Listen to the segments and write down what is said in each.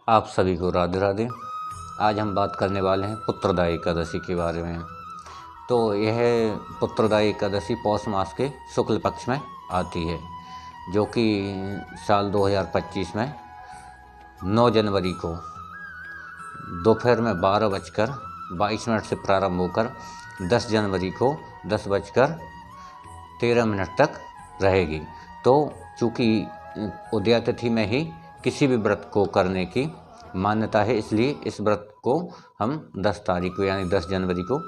आप सभी को राधे राधे। आज हम बात करने वाले हैं पुत्रदा एकादशी के बारे में। तो यह पुत्रदा एकादशी पौष मास के शुक्ल पक्ष में आती है, जो कि साल 2025 में 9 जनवरी को दोपहर में 12:22 से प्रारंभ होकर 10 जनवरी को 10:13 तक रहेगी। तो चूँकि उदया तिथि में ही किसी भी व्रत को करने की मान्यता है, इसलिए इस व्रत को हम 10 तारीख को यानी 10 जनवरी को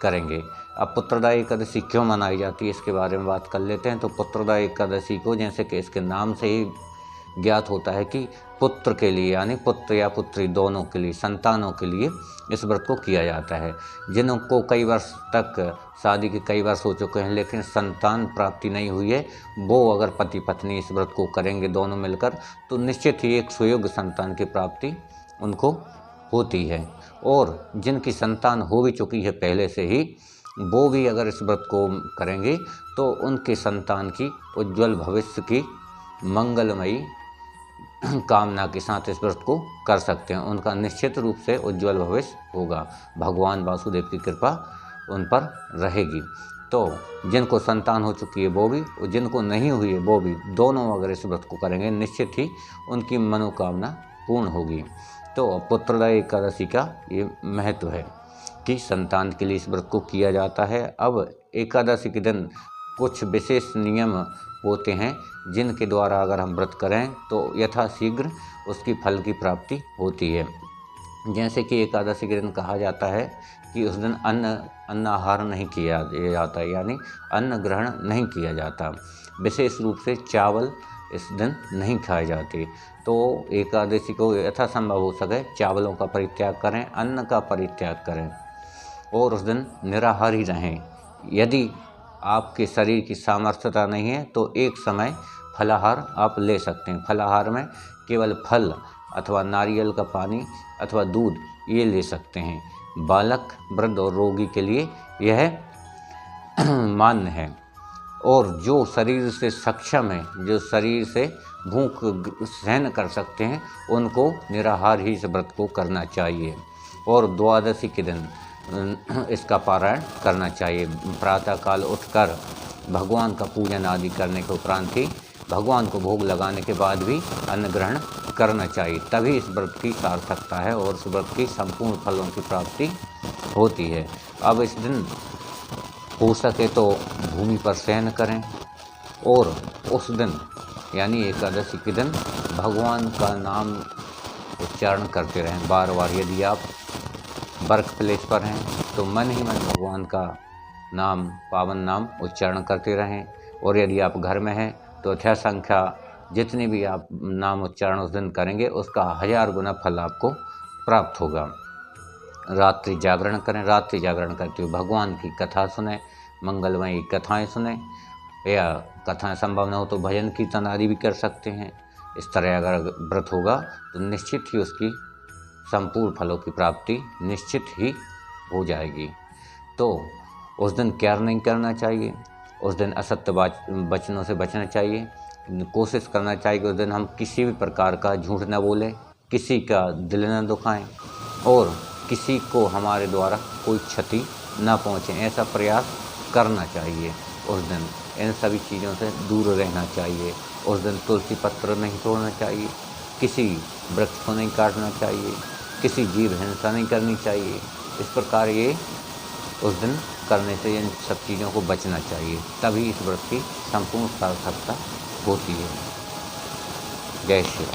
करेंगे। अब पुत्रदा एकादशी क्यों मनाई जाती है, इसके बारे में बात कर लेते हैं। तो पुत्रदा एकादशी को, जैसे कि इसके नाम से ही ज्ञात होता है कि पुत्र के लिए यानी पुत्र या पुत्री दोनों के लिए, संतानों के लिए इस व्रत को किया जाता है। जिनको कई वर्ष तक शादी के कई वर्ष हो चुके हैं लेकिन संतान प्राप्ति नहीं हुई है, वो अगर पति पत्नी इस व्रत को करेंगे दोनों मिलकर, तो निश्चित ही एक सुयोग्य संतान की प्राप्ति उनको होती है। और जिनकी संतान हो भी चुकी है पहले से ही, वो भी अगर इस व्रत को करेंगे तो उनके संतान की उज्ज्वल भविष्य की मंगलमयी कामना के साथ इस व्रत को कर सकते हैं। उनका निश्चित रूप से उज्ज्वल भविष्य होगा, भगवान वासुदेव की कृपा उन पर रहेगी। तो जिनको संतान हो चुकी है वो भी, और जिनको नहीं हुई है वो भी, दोनों अगर इस व्रत को करेंगे निश्चित ही उनकी मनोकामना पूर्ण होगी। तो पुत्रदा एकादशी का ये महत्व है कि संतान के लिए इस व्रत को किया जाता है। अब एकादशी के दिन कुछ विशेष नियम होते हैं जिनके द्वारा अगर हम व्रत करें तो यथाशीघ्र उसकी फल की प्राप्ति होती है। जैसे कि एकादशी के दिन कहा जाता है कि उस दिन अन्न आहार नहीं किया जाता, यानी अन्न ग्रहण नहीं किया जाता। विशेष रूप से चावल इस दिन नहीं खाए जाते। तो एकादशी को यथासंभव हो सके चावलों का परित्याग करें, अन्न का परित्याग करें और उस दिन निराहार ही रहें। यदि आपके शरीर की सामर्थ्यता नहीं है तो एक समय फलाहार आप ले सकते हैं। फलाहार में केवल फल अथवा नारियल का पानी अथवा दूध ये ले सकते हैं। बालक, वृद्ध और रोगी के लिए यह मान्य है। और जो शरीर से सक्षम है, जो शरीर से भूख सहन कर सकते हैं, उनको निराहार ही इस व्रत को करना चाहिए। और द्वादशी के दिन इसका पारायण करना चाहिए। प्रातःकाल उठकर भगवान का पूजन आदि करने के उपरांत ही भगवान को भोग लगाने के बाद भी अन्न ग्रहण करना चाहिए। तभी इस व्रत की सार्थकता है और इस व्रत की संपूर्ण फलों की प्राप्ति होती है। अब इस दिन हो सके तो भूमि पर शयन करें और उस दिन यानी एकादशी के दिन भगवान का नाम उच्चारण करते रहें बार बार। यदि आप वर्क प्लेस पर हैं तो मन ही मन भगवान का नाम, पावन नाम उच्चारण करते रहें। और यदि आप घर में हैं तो यथासंख्या जितनी भी आप नाम उच्चारण उस दिन करेंगे उसका 1000 गुना फल आपको प्राप्त होगा। रात्रि जागरण करें, रात्रि जागरण करते हुए भगवान की कथा सुने, मंगलमयी कथाएं सुने, या कथाएं संभव न हो तो भजन कीर्तन आदि भी कर सकते हैं। इस तरह अगर व्रत होगा तो निश्चित ही उसकी संपूर्ण फलों की प्राप्ति निश्चित ही हो जाएगी। तो उस दिन क्या नहीं करना चाहिए, उस दिन असत्य वचनों से बचना चाहिए। कोशिश करना चाहिए कि उस दिन हम किसी भी प्रकार का झूठ न बोलें, किसी का दिल न दुखाएं और किसी को हमारे द्वारा कोई क्षति न पहुँचे, ऐसा प्रयास करना चाहिए। उस दिन इन सभी चीज़ों से दूर रहना चाहिए। उस दिन तुलसी पत्र नहीं तोड़ना चाहिए, किसी वृक्ष को नहीं काटना चाहिए, किसी जीव हिंसा नहीं करनी चाहिए। इस प्रकार ये उस दिन करने से इन सब चीज़ों को बचना चाहिए, तभी इस व्रत की संपूर्ण सार्थकता होती है। जय श्री राम।